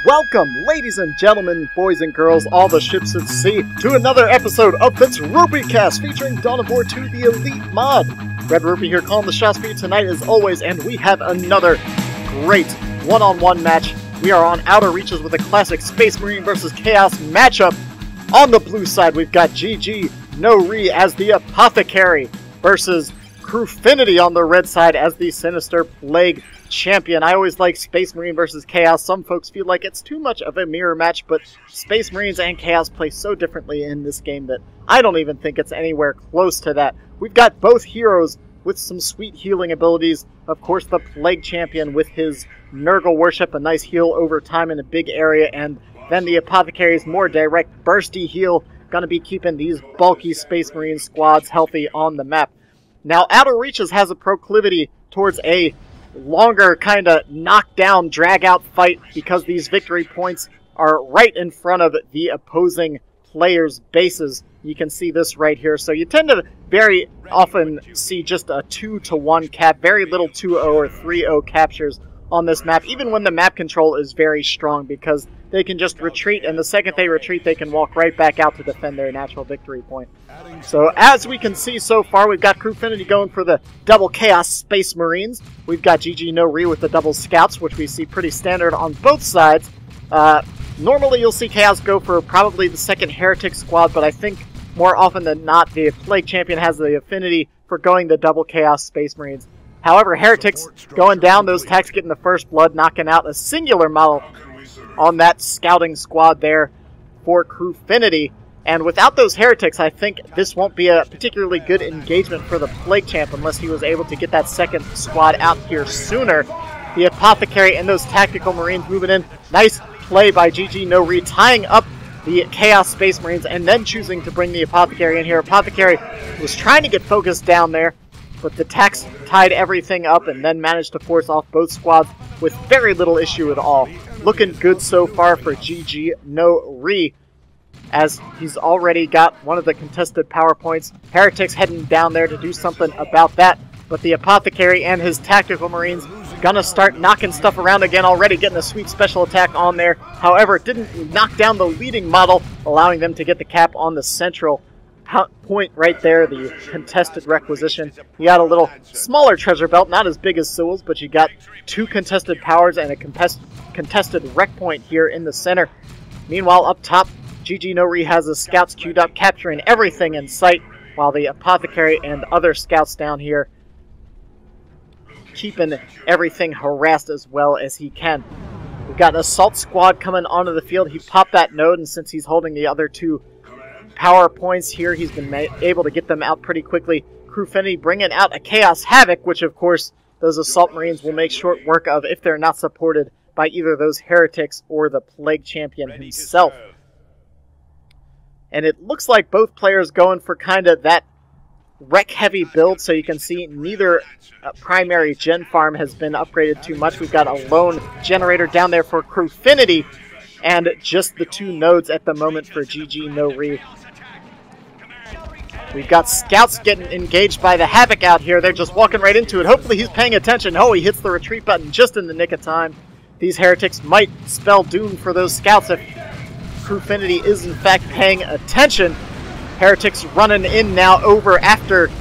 Welcome, ladies and gentlemen, boys and girls, all the ships at sea, to another episode of FitzRupee Cast featuring DoW2, the Elite mod. Red-Rupee here calling the shots for you tonight as always, and we have another great one-on-one match. We are on Outer Reaches with a classic Space Marine versus Chaos matchup. On the blue side, we've got GGNoRe as the Apothecary versus Crewfinity on the red side as the Sinister Plague champion. I always like Space Marine versus Chaos. Some folks feel like it's too much of a mirror match, but Space Marines and Chaos play so differently in this game that I don't even think it's anywhere close to that. We've got both heroes with some sweet healing abilities. Of course, the Plague champion with his Nurgle worship, a nice heal over time in a big area, and then the Apothecary's more direct bursty heal, gonna be keeping these bulky Space Marine squads healthy on the map. Now, Outer Reaches has a proclivity towards a longer kind of knockdown, drag-out fight because these victory points are right in front of the opposing players' bases. You can see this right here. So you tend to very often see just a 2-to-1 cap, very little 2-0 or 3-0 captures on this map, even when the map control is very strong, because they can just retreat, and the second they retreat, they can walk right back out to defend their natural victory point. So as we can see so far, we've got Crewfinity going for the double Chaos Space Marines. We've got GGNoRe with the double Scouts, which we see pretty standard on both sides. Normally you'll see Chaos go for probably the second Heretic squad, but I think more often than not, the Plague Champion has the affinity for going the double Chaos Space Marines. However, Heretics going down, those attacks getting the first blood, knocking out a singular model on that scouting squad there for Crewfinity. And without those Heretics, I think this won't be a particularly good engagement for the Plague Champ unless he was able to get that second squad out here sooner. The Apothecary and those Tactical Marines moving in. Nice play by GGNoRe, tying up the Chaos Space Marines and then choosing to bring the Apothecary in here. Apothecary was trying to get focused down there, but the Tax tied everything up and then managed to force off both squads with very little issue at all. Looking good so far for GGNoRe, as he's already got one of the contested power points. Heretics heading down there to do something about that, but the Apothecary and his Tactical Marines gonna start knocking stuff around again already, getting a sweet special attack on there. However, it didn't knock down the leading model, allowing them to get the cap on the central point right there, the contested requisition. You got a little smaller treasure belt, not as big as Sewell's, but you got two contested powers and a contested rec point here in the center. Meanwhile, up top, GGNoRe has his scouts queued up, capturing everything in sight, while the Apothecary and other scouts down here keeping everything harassed as well as he can. We've got an assault squad coming onto the field. He popped that node, and since he's holding the other two power points here, he's been able to get them out pretty quickly. Crewfinity bringing out a Chaos Havoc, which of course those Assault Marines will make short work of if they're not supported by either those Heretics or the Plague Champion himself. And it looks like both players going for kind of that wreck-heavy build, so you can see neither primary gen farm has been upgraded too much. We've got a lone generator down there for Crewfinity, and just the two nodes at the moment for GGNoRe. We've got scouts getting engaged by the Havoc out here. They're just walking right into it. Hopefully he's paying attention. Oh, he hits the retreat button just in the nick of time. These Heretics might spell doom for those scouts if Crewfinity is in fact paying attention. Heretics running in now over after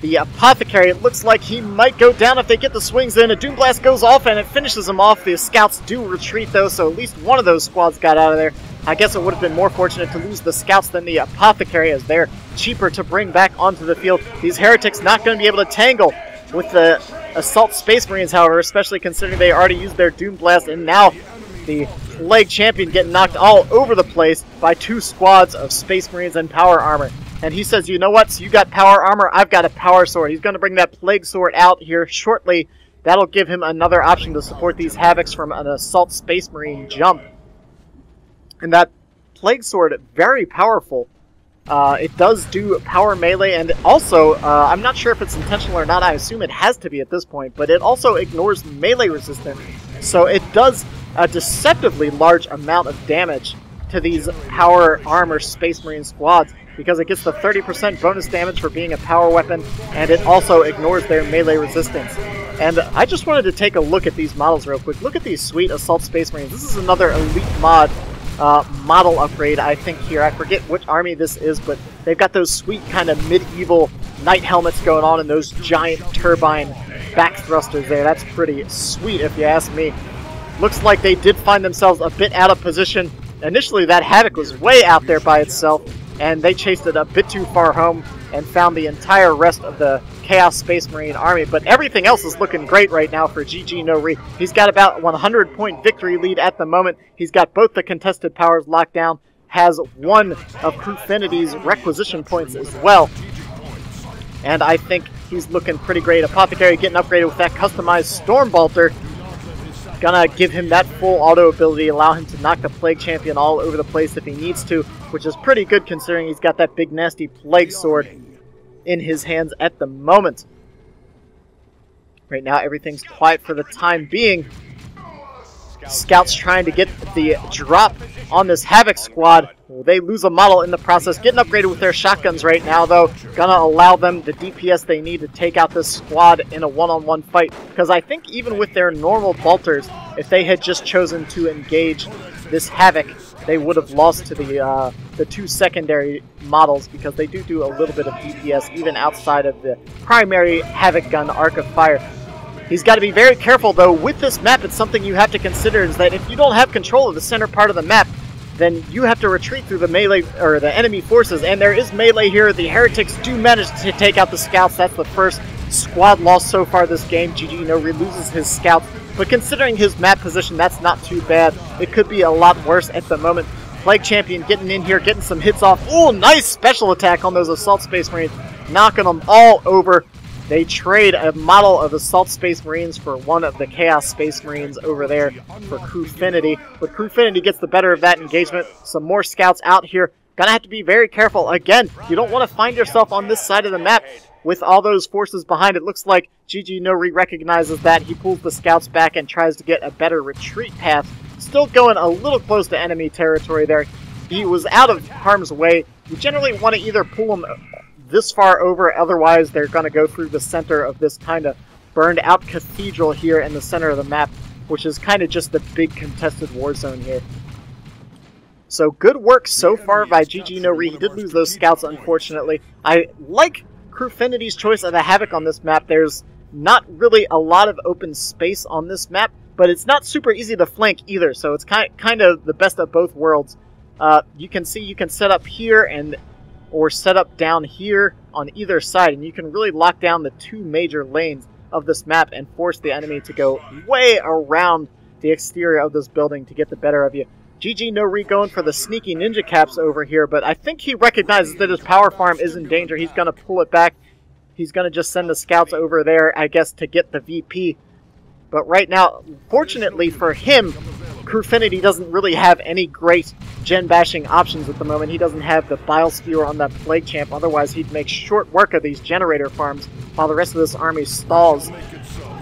the Apothecary. It looks like he might go down if they get the swings in. A Doom Blast goes off and it finishes him off. The scouts do retreat though, so at least one of those squads got out of there. I guess it would have been more fortunate to lose the scouts than the Apothecary, as they're cheaper to bring back onto the field. These Heretics not going to be able to tangle with the Assault Space Marines, however, especially considering they already used their Doom Blast, and now the Plague Champion getting knocked all over the place by two squads of Space Marines and Power Armor. And he says, you know what, so you got Power Armor, I've got a Power Sword. He's going to bring that Plague Sword out here shortly. That'll give him another option to support these Havocs from an Assault Space Marine jump. And that Plague Sword, very powerful. It does do power melee, and also, I'm not sure if it's intentional or not, I assume it has to be at this point, but it also ignores melee resistance. So it does a deceptively large amount of damage to these Power Armor Space Marine squads. because it gets the 30% bonus damage for being a power weapon, and it also ignores their melee resistance. And I just wanted to take a look at these models real quick. Look at these sweet Assault Space Marines. This is another Elite Mod model upgrade, I think, here. I forget which army this is, but they've got those sweet kind of medieval knight helmets going on and those giant turbine back thrusters there. That's pretty sweet, if you ask me. Looks like they did find themselves a bit out of position. Initially, that Havoc was way out there by itself, and they chased it a bit too far home and found the entire rest of the Chaos Space Marine army. But everything else is looking great right now for GGNoRe. He's got about 100-point victory lead at the moment. He's got both the contested powers locked down, has one of Crewfinity's requisition points as well. And I think he's looking pretty great. Apothecary getting upgraded with that customized Stormbolter. Gonna give him that full auto ability, allow him to knock the Plague Champion all over the place if he needs to, which is pretty good considering he's got that big nasty Plague Sword in his hands at the moment. Right now everything's quiet for the time being. Scouts trying to get the drop on this Havoc squad. Well, they lose a model in the process. Getting upgraded with their shotguns right now, though. Gonna allow them the DPS they need to take out this squad in a one-on-one fight. Because I think even with their normal bolters, if they had just chosen to engage this Havoc, they would have lost to the two secondary models, because they do a little bit of DPS even outside of the primary Havoc gun Arc of Fire. He's got to be very careful, though. With this map, it's something you have to consider, is that if you don't have control of the center part of the map, then you have to retreat through the melee, or the enemy forces, and there is melee here. The Heretics do manage to take out the scouts. That's the first squad loss so far this game. GGNoRe loses his scouts, but considering his map position, that's not too bad. It could be a lot worse at the moment. Plague Champion getting in here, getting some hits off. Oh, nice special attack on those Assault Space Marines, knocking them all over. They trade a model of Assault Space Marines for one of the Chaos Space Marines over there for Crewfinity. But Crewfinity gets the better of that engagement. Some more scouts out here. Gonna have to be very careful. Again, you don't want to find yourself on this side of the map with all those forces behind it. Looks like GGNoRe recognizes that. He pulls the scouts back and tries to get a better retreat path. Still going a little close to enemy territory there. He was out of harm's way. You generally want to either pull him this far over, otherwise they're going to go through the center of this kind of burned out cathedral here in the center of the map, which is kind of just the big contested war zone here. So good work so far by GGNoRe. He did lose those scouts, unfortunately. I like Crewfinity's choice of the Havoc on this map. There's not really a lot of open space on this map, but it's not super easy to flank either, so it's kind of the best of both worlds. You can see you can set up here or set up down here on either side, and you can really lock down the two major lanes of this map and force the enemy to go way around the exterior of this building to get the better of you. GGNoRe going for the sneaky ninja caps over here, but I think he recognizes that his power farm is in danger. He's going to pull it back. He's going to just send the scouts over there, I guess, to get the VP. But right now, fortunately for him, Crewfinity doesn't really have any great gen bashing options at the moment. He doesn't have the Bile Spewer on that Plague Champ, otherwise he'd make short work of these generator farms while the rest of this army stalls.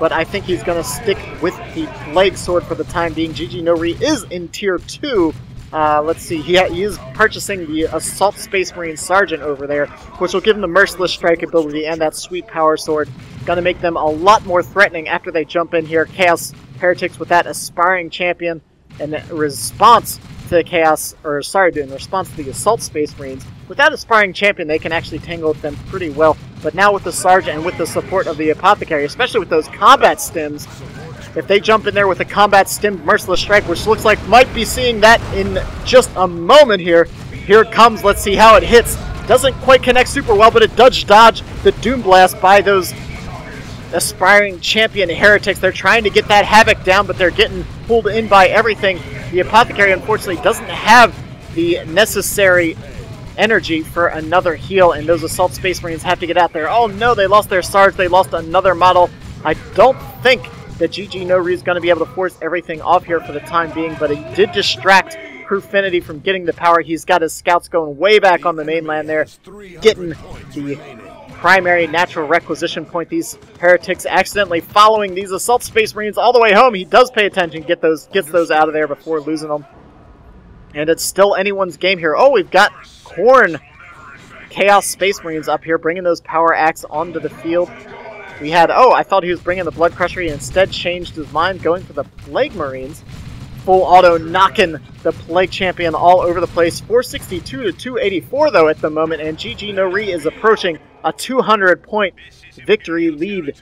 But I think he's going to stick with the Plague Sword for the time being. GGNoRe is in Tier 2. Let's see, he is purchasing the Assault Space Marine Sergeant over there, which will give him the Merciless Strike ability and that sweet Power Sword. Going to make them a lot more threatening after they jump in here. Chaos Heretics with that Aspiring Champion. And in response to the Chaos, or sorry, in response to the Assault Space Marines, with that Aspiring Champion, they can actually tangle with them pretty well. But now with the Sergeant and with the support of the Apothecary, especially with those combat stims, if they jump in there with a combat stim Merciless Strike, which looks like might be seeing that in just a moment here. Here it comes, let's see how it hits. Doesn't quite connect super well, but it does dodge the Doom Blast by those Aspiring Champion Heretics. They're trying to get that Havoc down, but they're getting pulled in by everything. The Apothecary, unfortunately, doesn't have the necessary energy for another heal, and those Assault Space Marines have to get out there. Oh no, they lost their Sarge, they lost another model. I don't think that GGNoRe is going to be able to force everything off here for the time being, but it did distract Crewfinity from getting the power. He's got his scouts going way back on the mainland there, getting the primary natural requisition point. These Heretics accidentally following these Assault Space Marines all the way home. He does pay attention, gets those out of there before losing them. And it's still anyone's game here. Oh, we've got Korn Chaos Space Marines up here, bringing those Power Acts onto the field. We had, oh, I thought he was bringing the Blood Crusher. He instead changed his mind, going for the Plague Marines. Full auto, knocking the Plague Champion all over the place. 462 to 284, though, at the moment, and GGNoRe is approaching a 200-point victory lead,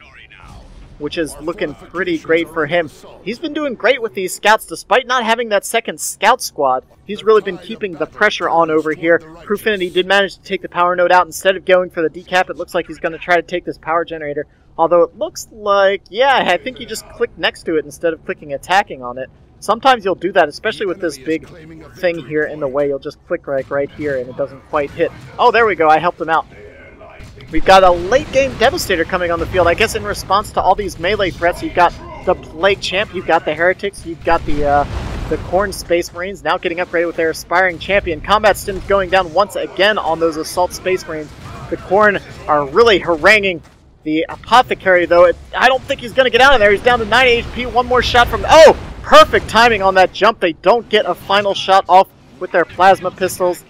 which is looking pretty great for him. He's been doing great with these scouts, despite not having that second scout squad. He's really been keeping the pressure on over here. Crewfinity did manage to take the power node out. Instead of going for the decap, it looks like he's going to try to take this power generator. Although it looks like, yeah, I think he just clicked next to it instead of clicking attacking on it. Sometimes you'll do that, especially with this big thing here in the way. You'll just click right here and it doesn't quite hit. Oh, there we go. I helped him out. We've got a late-game Devastator coming on the field. I guess in response to all these melee threats, you've got the Plague Champ, you've got the Heretics, you've got the Khorne Space Marines now getting upgraded with their Aspiring Champion. Combat Stims going down once again on those Assault Space Marines. The Khorne are really haranguing the Apothecary, though. I don't think he's going to get out of there. He's down to 9 HP. One more shot from... Oh! Perfect timing on that jump. They don't get a final shot off with their plasma pistols.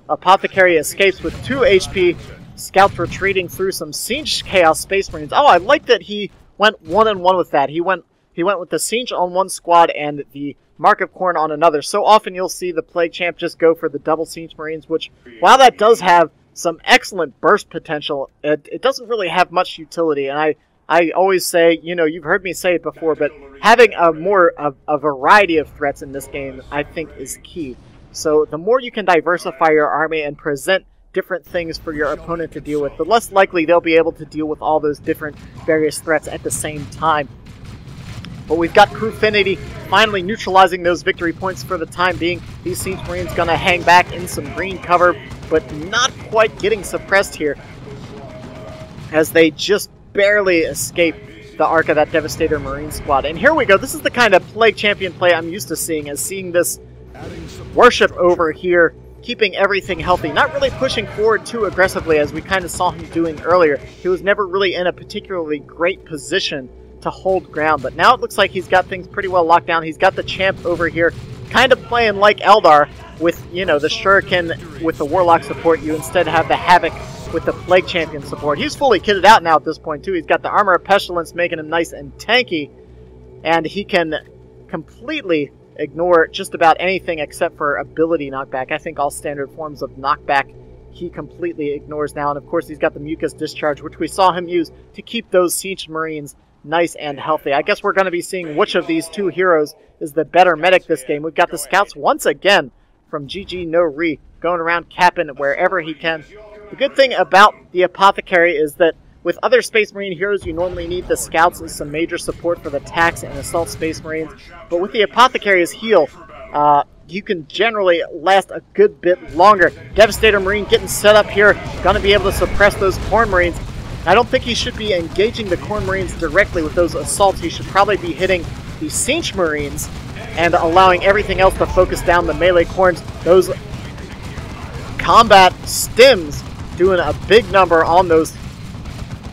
Apothecary escapes with 2 HP. Scouts retreating through some Siege Chaos Space Marines. Oh, I like that he went 1-on-1 with that. He went with the Siege on one squad and the Mark of Khorne on another. So often you'll see the Plague Champ just go for the double Siege Marines, which, while that does have some excellent burst potential, it doesn't really have much utility. And I always say, you know, you've heard me say it before, but having a variety of threats in this game, I think, is key. So the more you can diversify your army and present different things for your opponent to deal with, the less likely they'll be able to deal with all those different various threats at the same time. But we've got Crewfinity finally neutralizing those victory points for the time being. These Siege Marines gonna hang back in some green cover, but not quite getting suppressed here, as they just barely escape the arc of that Devastator Marine squad. And here we go. This is the kind of Plague Champion play I'm used to seeing, as seeing this worship over here, keeping everything healthy, not really pushing forward too aggressively as we kind of saw him doing earlier. He was never really in a particularly great position to hold ground, but now it looks like he's got things pretty well locked down. He's got the Champ over here, kind of playing like Eldar with, you know, the Shuriken with the Warlock support. You instead have the Havoc with the Plague Champion support. He's fully kitted out now at this point, too. He's got the Armor of Pestilence making him nice and tanky, and he can completely ignore just about anything except for ability knockback. I think all standard forms of knockback he completely ignores now, and of course he's got the Mucus Discharge, which we saw him use to keep those Siege Marines nice and healthy. I guess we're going to be seeing which of these two heroes is the better medic this game. We've got the Scouts once again from GGNoRe going around capping wherever he can. The good thing about the Apothecary is that with other Space Marine heroes, you normally need the Scouts as some major support for the Tax and Assault Space Marines. But with the Apothecary's heal, you can generally last a good bit longer. Devastator Marine getting set up here, going to be able to suppress those Khorne Marines. I don't think he should be engaging the Khorne Marines directly with those assaults. He should probably be hitting the Siege Marines and allowing everything else to focus down the melee Khornes. Those combat stims doing a big number on those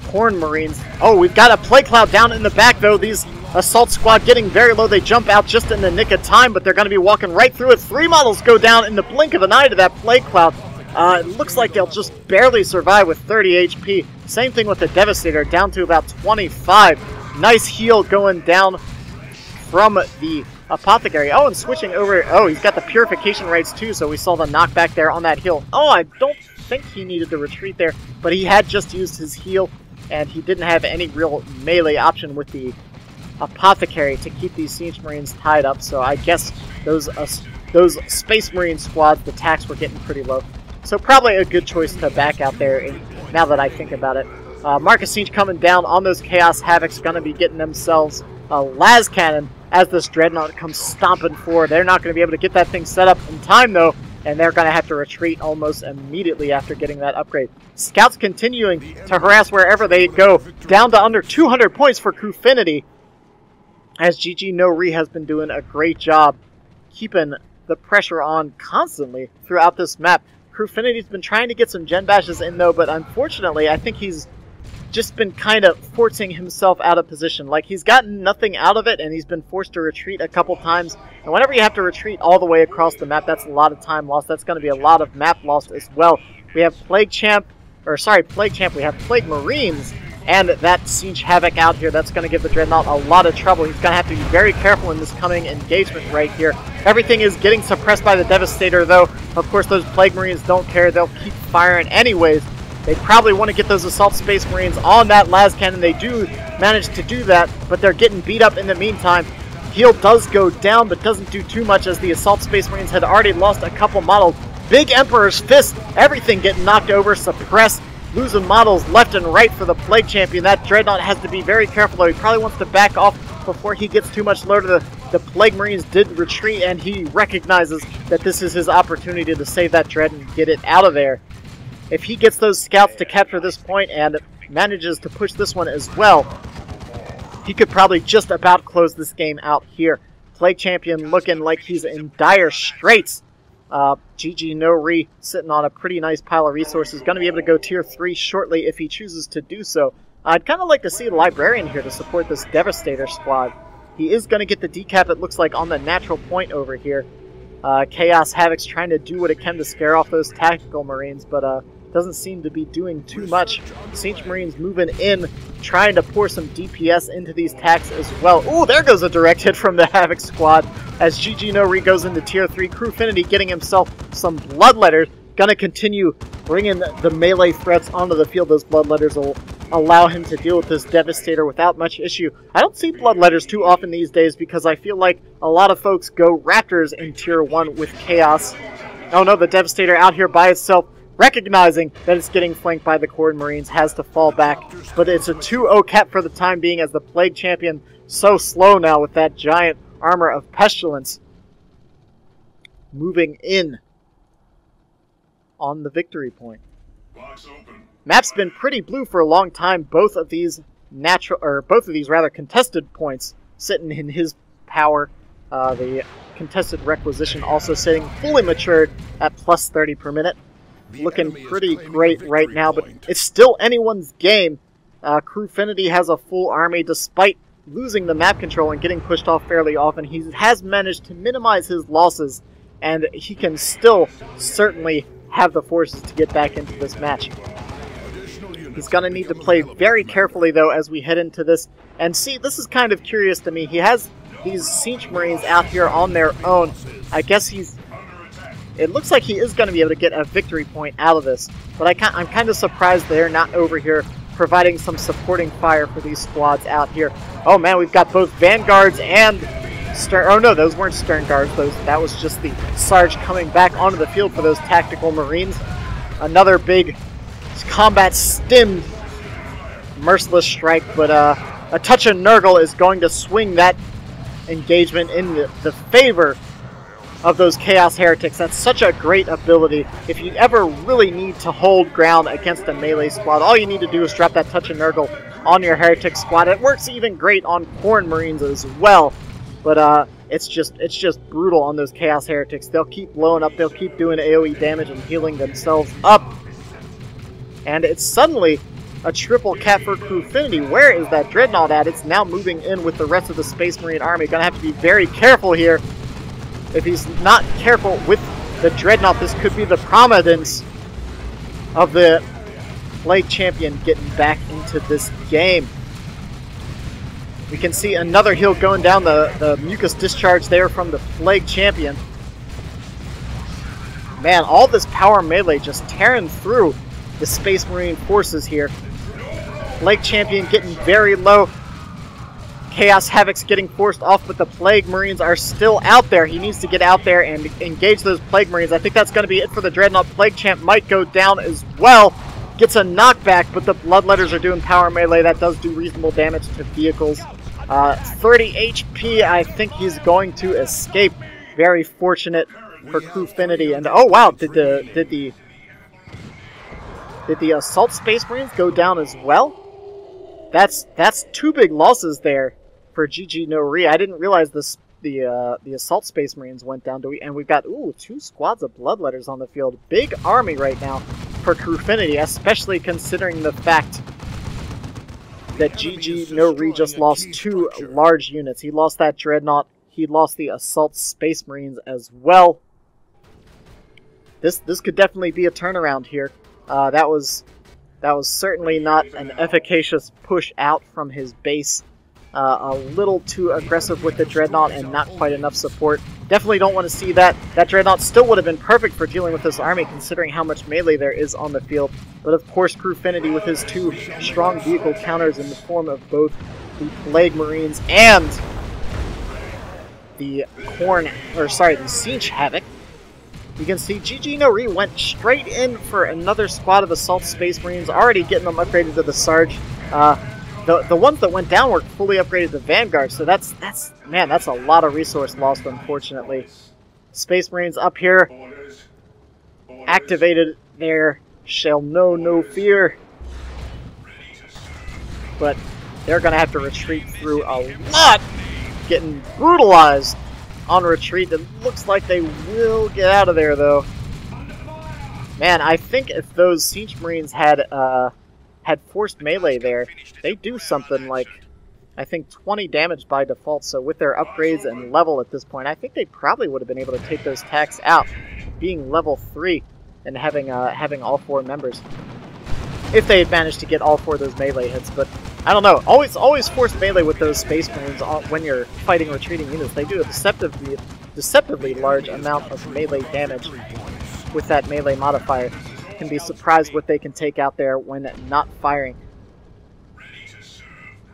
Khorne Marines. Oh, we've got a Plague Cloud down in the back, though. These Assault Squad getting very low. They jump out just in the nick of time, but they're going to be walking right through it. 3 models go down in the blink of an eye to that Plague Cloud. It looks like they'll just barely survive with 30 HP. Same thing with the Devastator, down to about 25. Nice heal going down from the Apothecary. Oh, and switching over. Oh, he's got the Purification Rates too, so we saw the knockback there on that heal. Oh, I don't think he needed to retreat there, but he had just used his heal, and he didn't have any real melee option with the Apothecary to keep these Siege Marines tied up, so I guess those Space Marine squads, the tax were getting pretty low. So probably a good choice to back out there, now that I think about it. Marcus Siege coming down on those Chaos Havocs, going to be getting themselves a Las Cannon as this Dreadnought comes stomping forward. They're not going to be able to get that thing set up in time, though, and they're going to have to retreat almost immediately after getting that upgrade. Scouts continuing to harass wherever they go, down to under 200 points for Crewfinity, as GGNoRe has been doing a great job keeping the pressure on constantly throughout this map. Crewfinity's been trying to get some gen bashes in, though, but unfortunately, I think he's just been kind of forcing himself out of position. Like, he's gotten nothing out of it, and he's been forced to retreat a couple times. And whenever you have to retreat all the way across the map, that's a lot of time lost. That's going to be a lot of map lost as well. We have Plague Champ, or sorry, Plague Champ, we have Plague Marines, and that Siege Havoc out here. That's going to give the Dreadnought a lot of trouble. He's going to have to be very careful in this coming engagement right here. Everything is getting suppressed by the Devastator, though. Of course, those Plague Marines don't care. They'll keep firing anyways. They probably want to get those Assault Space Marines on that las cannon. They do manage to do that, but they're getting beat up in the meantime. Heal does go down, but doesn't do too much as the Assault Space Marines had already lost a couple models. Big Emperor's Fist, everything getting knocked over, suppressed. Losing models left and right for the Plague Champion. That Dreadnought has to be very careful, though. He probably wants to back off before he gets too much loaded. The Plague Marines did retreat, and he recognizes that this is his opportunity to save that Dread and get it out of there. If he gets those scouts to capture this point and manages to push this one as well, he could probably just about close this game out here. Plague Champion looking like he's in dire straits. GGNoRe sitting on a pretty nice pile of resources. Going to be able to go tier 3 shortly if he chooses to do so. I'd kind of like to see a Librarian here to support this Devastator squad. He is going to get the decap, it looks like, on the natural point over here. Chaos Havoc's trying to do what it can to scare off those Tactical Marines, but doesn't seem to be doing too much. Siege Marines moving in, trying to pour some DPS into these attacks as well. Ooh, there goes a direct hit from the Havoc squad as GGNoRe goes into tier 3. Crewfinity getting himself some Bloodletters. Gonna continue bringing the melee threats onto the field. Those Bloodletters will allow him to deal with this Devastator without much issue. I don't see Bloodletters too often these days because I feel like a lot of folks go Raptors in tier 1 with Chaos. Oh no, the Devastator out here by itself, recognizing that it's getting flanked by the Horde Marines, has to fall back. But it's a 2-0 cap for the time being as the Plague Champion so slow now with that giant armor of Pestilence moving in on the victory point. Map's been pretty blue for a long time. Both of these rather contested points sitting in his power. The contested requisition also sitting fully matured at plus 30 per minute. Looking pretty great right now, but it's still anyone's game. Crewfinity has a full army despite losing the map control and getting pushed off fairly often. He has managed to minimize his losses, and he can still certainly have the forces to get back into this match. He's going to need to play very carefully, though, as we head into this. And see, this is kind of curious to me. He has these Siege Marines out here on their own. I guess it looks like he is going to be able to get a victory point out of this. But I'm kind of surprised they're not over here providing some supporting fire for these squads out here. Oh man, we've got both Vanguards and Stern. Oh no, those weren't Stern Guards. That was just the Sarge coming back onto the field for those Tactical Marines. Another big combat stimmed merciless strike, but a touch of Nurgle is going to swing that engagement in the favor of those Chaos Heretics. That's such a great ability. If you ever really need to hold ground against a melee squad, all you need to do is drop that touch of Nurgle on your Heretic squad. It works even great on Horde Marines as well, but it's just brutal on those Chaos Heretics. They'll keep blowing up, they'll keep doing AoE damage and healing themselves up. And it's suddenly a triple cap for Crewfinity. Where is that Dreadnought at? It's now moving in with the rest of the Space Marine army. Gonna have to be very careful here. If he's not careful with the Dreadnought, this could be the prominence of the Plague Champion getting back into this game. We can see another heal going down the mucus discharge there from the Plague Champion. Man, all this power melee just tearing through the Space Marine forces here. Plague Champion getting very low. Chaos Havoc's getting forced off, but the Plague Marines are still out there. He needs to get out there and engage those Plague Marines. I think that's going to be it for the Dreadnought. Plague Champ might go down as well. Gets a knockback, but the Bloodletters are doing power melee. That does do reasonable damage to vehicles. 30 HP. I think he's going to escape. Very fortunate for Crewfinity. And oh wow, did the Assault Space Marines go down as well? That's two big losses there for GGNoRe. I didn't realize the Assault Space Marines went down. And we've got two squads of Bloodletters on the field. Big army right now for Crewfinity, especially considering the fact that GGNoRe just lost 2 large units. He lost that Dreadnought. He lost the Assault Space Marines as well. This could definitely be a turnaround here. That was certainly not an efficacious push out from his base. A little too aggressive with the Dreadnought and not quite enough support. Definitely don't want to see that. That Dreadnought still would have been perfect for dealing with this army, considering how much melee there is on the field. But of course, Crewfinity with his 2 strong vehicle counters in the form of both the Plague Marines and the the Siege Havoc. You can see GGNoRe went straight in for another squad of Assault Space Marines, already getting them upgraded to the Sarge. The ones that went down were fully upgraded to Vanguard, so that's a lot of resource lost, unfortunately. Space Marines up here, activated their shall know no fear, but they're going to have to retreat through a lot, getting brutalized on retreat. It looks like they will get out of there, though. Man, I think if those Siege Marines had forced melee there, they do something like, I think, 20 damage by default. So with their upgrades and level at this point, I think they probably would have been able to take those attacks out, being level 3 and having all 4 members, if they had managed to get all 4 of those melee hits. But I don't know. Always force melee with those Space Marines when you're fighting retreating units. They do a deceptively large amount of melee damage with that melee modifier. You can be surprised what they can take out there when not firing.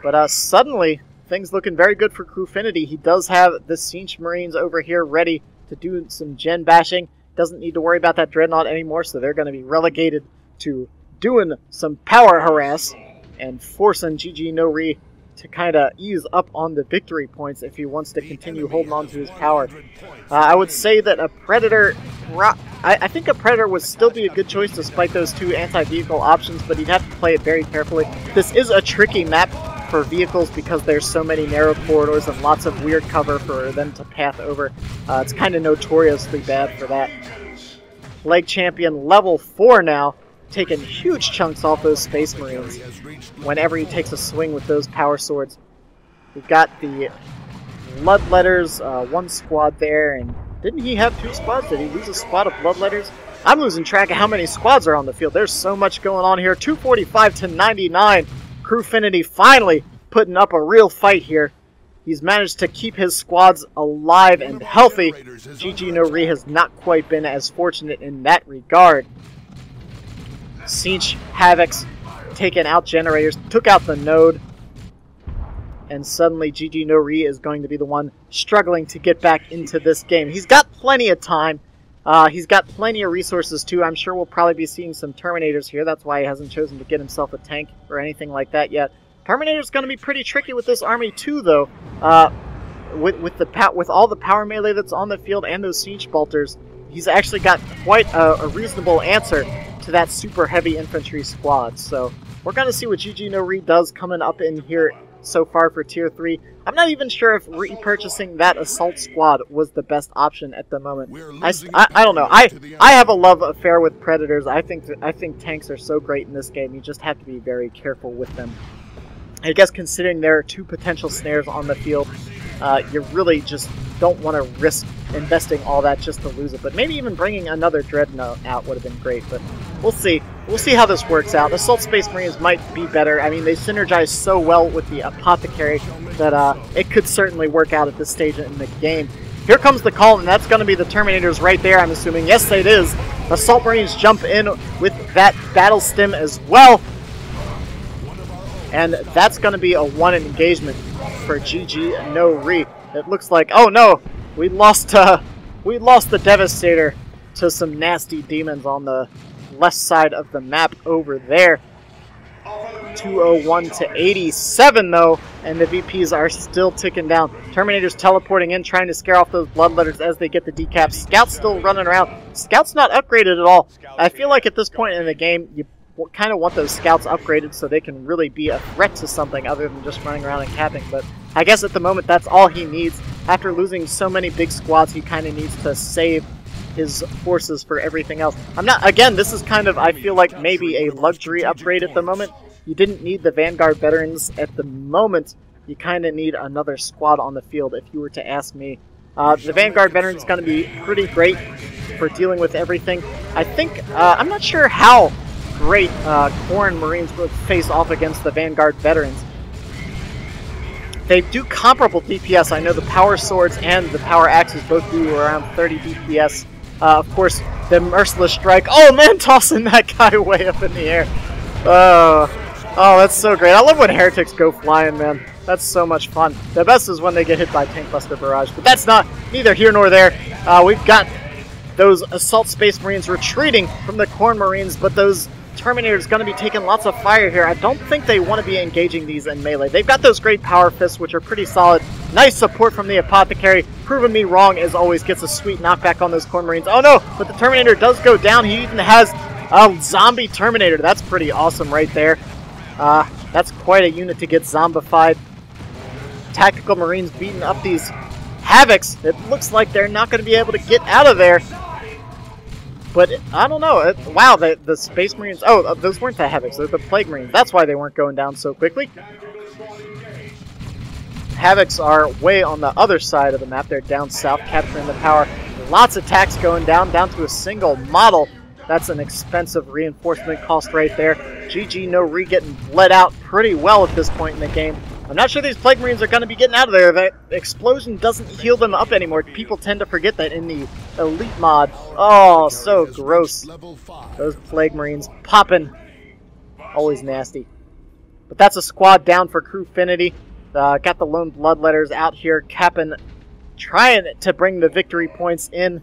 But suddenly, things looking very good for Crewfinity. He does have the Siege Marines over here ready to do some gen bashing. Doesn't need to worry about that Dreadnought anymore, so they're going to be relegated to doing some power harass and forcing GGNoRe to kind of ease up on the victory points if he wants to continue holding on to his power. I would say that a Predator... I think a Predator would still be a good choice despite those 2 anti-vehicle options, but he'd have to play it very carefully. This is a tricky map for vehicles because there's so many narrow corridors and lots of weird cover for them to path over. It's kind of notoriously bad for that. Plague Champion level 4 now, taking huge chunks off those Space Marines whenever he takes a swing with those power swords. We've got the Bloodletters, 1 squad there, and didn't he have 2 squads? Did he lose a squad of Bloodletters? I'm losing track of how many squads are on the field. There's so much going on here. 245 to 99. Crewfinity finally putting up a real fight here. He's managed to keep his squads alive and healthy. GGNoRe has not quite been as fortunate in that regard. Siege Havocs taken out generators, took out the node, and suddenly GGNoRe is going to be the one struggling to get back into this game. He's got plenty of time. He's got plenty of resources too. I'm sure we'll probably be seeing some Terminators here. That's why he hasn't chosen to get himself a tank or anything like that yet. Terminator's going to be pretty tricky with this army too, though. With all the power melee that's on the field and those siege bolters, he's actually got quite a reasonable answer to that super heavy infantry squad. So we're going to see what GGNoRe does coming up in here so far for Tier 3. I'm not even sure if repurchasing that assault squad was the best option at the moment. I don't know. I have a love affair with Predators. I think tanks are so great in this game. You just have to be very careful with them. I guess considering there are 2 potential snares on the field, you really just don't want to risk investing all that just to lose it. But maybe even bringing another Dreadnought out would have been great. But we'll see. We'll see how this works out. Assault Space Marines might be better. I mean, they synergize so well with the Apothecary that it could certainly work out at this stage in the game. Here comes the call, and that's going to be the Terminators right there, I'm assuming. Yes, it is. Assault Marines jump in with that Battle Stim as well. And that's going to be a 1 engagement for GGNoRe. It looks like, oh no, we lost the Devastator to some nasty demons on the left side of the map over there. 201 to 87 though, and the VPs are still ticking down. Terminators teleporting in, trying to scare off those Bloodletters as they get the decaps. Scouts still running around. Scouts not upgraded at all. I feel like at this point in the game, you kind of want those Scouts upgraded so they can really be a threat to something other than just running around and capping. But I guess at the moment that's all he needs. After losing so many big squads, he kind of needs to save his forces for everything else. Again, this is kind of, I feel like, maybe a luxury upgrade at the moment. You didn't need the Vanguard veterans at the moment. You kind of need another squad on the field, if you were to ask me. The Vanguard veteran is going to be pretty great for dealing with everything. I think, I'm not sure how great Corn Marines would face off against the Vanguard veterans. They do comparable DPS. I know the Power Swords and the Power Axes both do around 30 DPS. Of course, the Merciless Strike. Oh man, tossing that guy way up in the air. Oh, that's so great. I love when heretics go flying, man. That's so much fun. The best is when they get hit by Tank Buster Barrage, but that's not neither here nor there. We've got those Assault Space Marines retreating from the Corn Marines, but those Terminators going to be taking lots of fire here. I don't think they want to be engaging these in melee. They've got those great Power Fists, which are pretty solid. Nice support from the Apothecary. Proving me wrong, as always, gets a sweet knockback on those Corn Marines. Oh no, but the Terminator does go down. He even has a zombie Terminator. That's pretty awesome right there. That's quite a unit to get zombified. Tactical Marines beating up these Havocs. It looks like they're not going to be able to get out of there. But, I don't know. Wow, the Space Marines... Oh, those weren't the Havocs. They're the Plague Marines. That's why they weren't going down so quickly. Havocs are way on the other side of the map. They're down south, capturing the power. Lots of attacks going down to a single model. That's an expensive reinforcement cost right there. GGNoRe getting bled out pretty well at this point in the game. I'm not sure these Plague Marines are going to be getting out of there. That explosion doesn't heal them up anymore. People tend to forget that in the Elite mod. Oh, so gross. Those Plague Marines popping. Always nasty. But that's a squad down for Crewfinity. Got the lone Bloodletters out here capping, trying to bring the victory points in.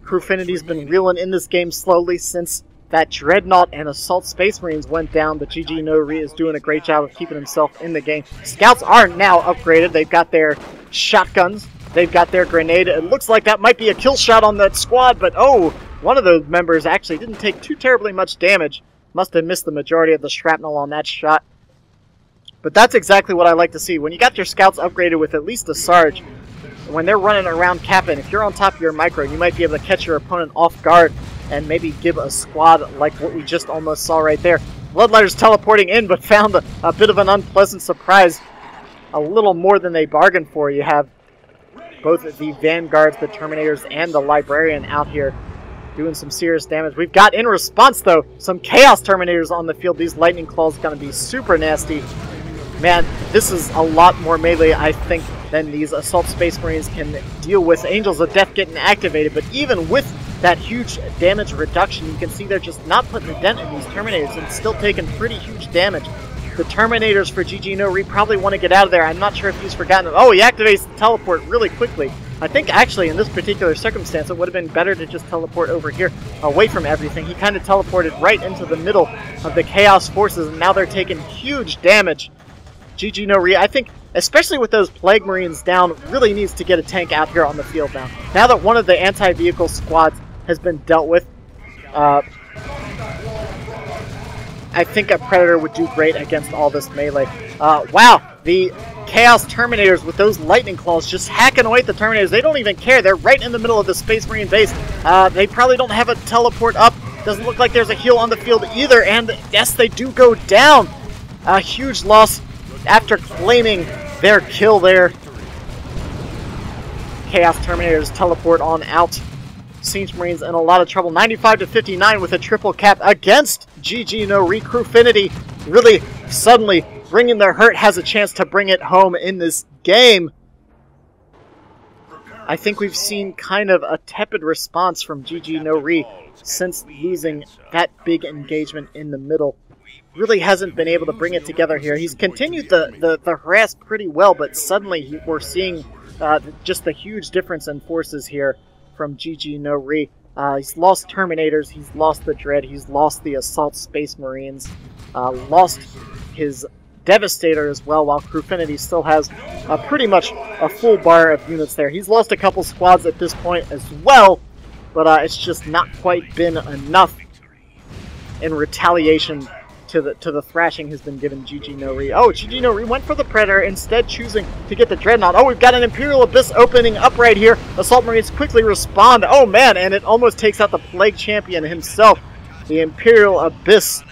Crewfinity's been reeling in this game slowly since that Dreadnought and Assault Space Marines went down, but GGNoRe is doing a great job of keeping himself in the game. Scouts are now upgraded. They've got their shotguns. They've got their grenade. It looks like that might be a kill shot on that squad, but oh, one of those members actually didn't take too terribly much damage. Must have missed the majority of the shrapnel on that shot. But that's exactly what I like to see. When you got your scouts upgraded with at least a Sarge, when they're running around capping, if you're on top of your micro, you might be able to catch your opponent off guard and maybe give a squad like what we just almost saw right there. Bloodletters teleporting in, but found a bit of an unpleasant surprise. A little more than they bargained for. You have both the Vanguards, the Terminators, and the Librarian out here doing some serious damage. We've got, in response though, some Chaos Terminators on the field. These Lightning Claws are going to be super nasty. Man, this is a lot more melee, I think, than these Assault Space Marines can deal with. Angels of Death getting activated, but even with that huge damage reduction, you can see they're just not putting a dent in these Terminators and still taking pretty huge damage. The Terminators for GGNoRe probably want to get out of there. I'm not sure if he's forgotten. Oh, he activates the teleport really quickly. I think actually in this particular circumstance it would have been better to just teleport over here away from everything. He kind of teleported right into the middle of the Chaos Forces, and now they're taking huge damage. GGNoRe, I think, especially with those Plague Marines down, really needs to get a tank out here on the field now. Now that one of the anti-vehicle squads has been dealt with, I think a Predator would do great against all this melee. Wow, the Chaos Terminators with those Lightning Claws just hacking away at the Terminators. They don't even care. They're right in the middle of the Space Marine base. They probably don't have a teleport up. Doesn't look like there's a heal on the field either. And yes, they do go down. A huge loss after claiming their kill there. Chaos Terminators teleport on out. Siege Marines in a lot of trouble. 95-59 with a triple cap against GGNoRe. Crewfinity really suddenly bringing their hurt, has a chance to bring it home in this game. I think we've seen kind of a tepid response from GGNoRe since losing that big engagement in the middle. Really hasn't been able to bring it together here. He's continued the harass pretty well, but suddenly we're seeing just the huge difference in forces here from GGNoRe. He's lost Terminators, he's lost the Dread, he's lost the Assault Space Marines, lost his Devastator as well, while Crewfinity still has pretty much a full bar of units there. He's lost a couple squads at this point as well, but it's just not quite been enough in retaliation to the thrashing has been given GGNoRe. Oh, GGNoRe went for the Predator, instead choosing to get the Dreadnought. Oh, we've got an Imperial Abyss opening up right here. Assault Marines quickly respond. Oh man, and it almost takes out the Plague Champion himself. The Imperial Abyss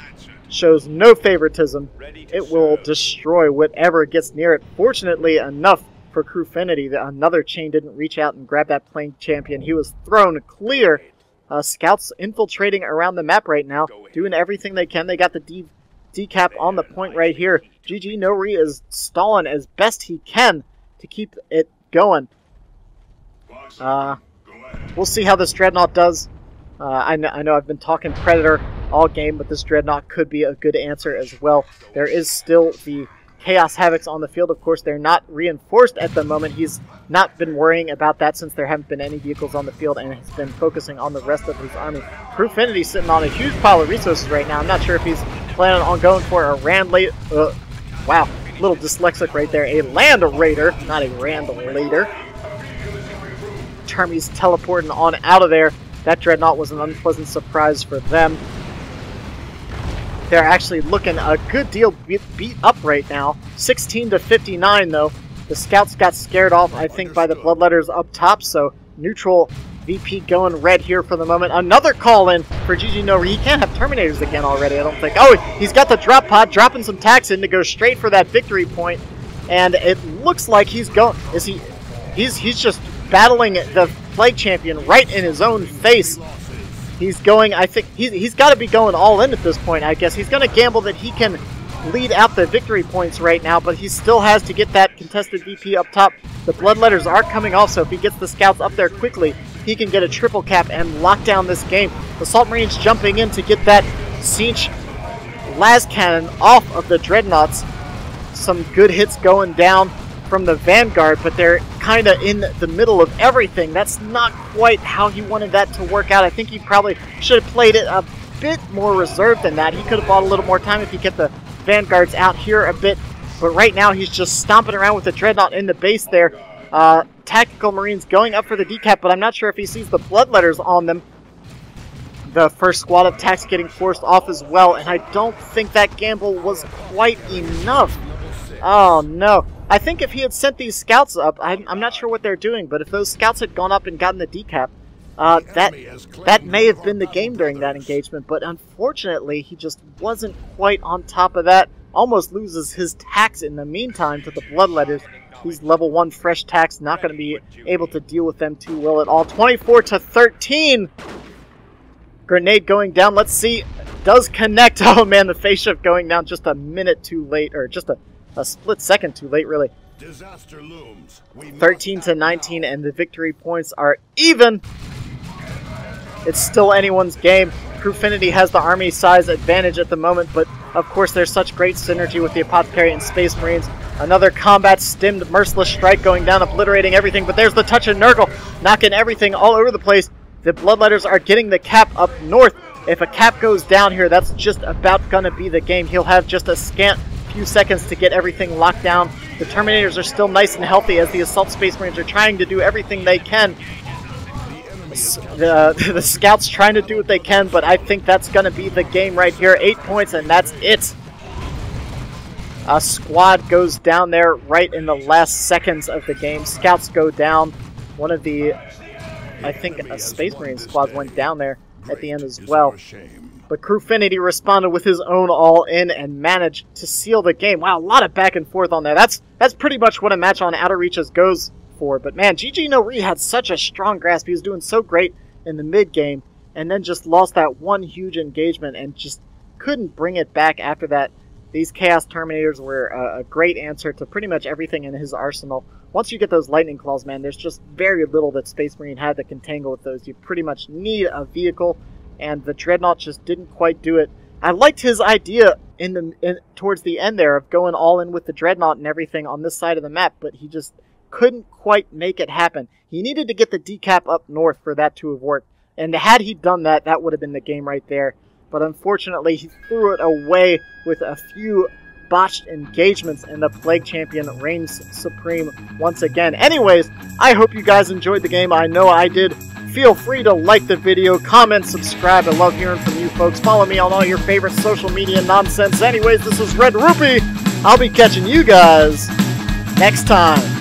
shows no favoritism. It will destroy whatever gets near it. Fortunately enough for Crewfinity, another chain didn't reach out and grab that Plague Champion. He was thrown clear Scouts infiltrating around the map right now, doing everything they can. They got the decap on the point right here. GGNoRe is stalling as best he can to keep it going. We'll see how this Dreadnought does. I know I've been talking Predator all game, but this Dreadnought could be a good answer as well. There is still the Chaos Havocs on the field. Of course, they're not reinforced at the moment. He's not been worrying about that since there haven't been any vehicles on the field, and has been focusing on the rest of his army. Crewfinity sitting on a huge pile of resources right now. I'm not sure if he's planning on going for a wow, little dyslexic right there. A Land Raider, not a Rand Raider. Army's teleporting on out of there. That Dreadnought was an unpleasant surprise for them. They're actually looking a good deal beat up right now. 16-59 though. The Scouts got scared off, I think, by the Bloodletters up top, so neutral VP going red here for the moment. Another call in for GGNoRe. He can't have Terminators again already, I don't think. Oh, he's got the drop pod, dropping some tax in to go straight for that victory point. And it looks like he's going... He's just battling the Plague Champion right in his own face. He's going, I think, he's got to be going all in at this point, I guess. He's going to gamble that he can lead out the victory points right now, but he still has to get that contested VP up top. The Bloodletters are coming off, so if he gets the Scouts up there quickly, he can get a triple cap and lock down this game. Assault Marines jumping in to get that Siege las cannon off of the Dreadnoughts. Some good hits going down from the Vanguard, but they're kind of in the middle of everything. That's not quite how he wanted that to work out. I think he probably should have played it a bit more reserved than that. He could have bought a little more time if he kept the Vanguards out here a bit, but right now he's just stomping around with the Dreadnought in the base there. Tactical Marines going up for the decap, but I'm not sure if he sees the Bloodletters on them. The first squad of Tax getting forced off as well, and I don't think that gamble was quite enough. Oh no. I think if he had sent these Scouts up, I'm not sure what they're doing, but if those Scouts had gone up and gotten the decap, that may have been the game during that engagement, but unfortunately he just wasn't quite on top of that. Almost loses his tax in the meantime to the Bloodletters. These level 1 fresh tax, not going to be able to deal with them too well at all. 24-13! Grenade going down, let's see, does connect. Oh man, the phase shift going down just a minute too late, or just a split second too late, really. 13-19, and the victory points are even. It's still anyone's game. Crewfinity has the army size advantage at the moment, but of course there's such great synergy with the Apothecary and Space Marines. Another combat-stimmed Merciless Strike going down, obliterating everything, but there's the touch of Nurgle, knocking everything all over the place. The Bloodletters are getting the cap up north. If a cap goes down here, that's just about gonna be the game. He'll have just a scant few seconds to get everything locked down. The Terminators are still nice and healthy as the Assault Space Marines are trying to do everything they can. The Scouts trying to do what they can, but I think that's going to be the game right here. 8 points, and that's it. A squad goes down there right in the last seconds of the game. Scouts go down. One of the, I think, a Space Marine squad went down there at the end as well. But Crewfinity responded with his own all-in and managed to seal the game. Wow, a lot of back and forth on there. That's pretty much what a match on Outer Reaches goes for. But man, GGNoRe had such a strong grasp. He was doing so great in the mid-game, and then just lost that one huge engagement and just couldn't bring it back after that. These Chaos Terminators were a great answer to pretty much everything in his arsenal. Once you get those Lightning Claws, man, there's just very little that Space Marine had that can tangle with those. You pretty much need a vehicle, and the Dreadnought just didn't quite do it. I liked his idea towards the end there of going all in with the Dreadnought and everything on this side of the map, but he just couldn't quite make it happen. He needed to get the decap up north for that to have worked, and had he done that, that would have been the game right there. But unfortunately, he threw it away with a few botched engagements, and the Plague Champion reigns supreme once again. Anyways, I hope you guys enjoyed the game. I know I did. Feel free to like the video, comment, subscribe. I love hearing from you folks. Follow me on all your favorite social media nonsense. Anyways, this is Red-Rupee. I'll be catching you guys next time.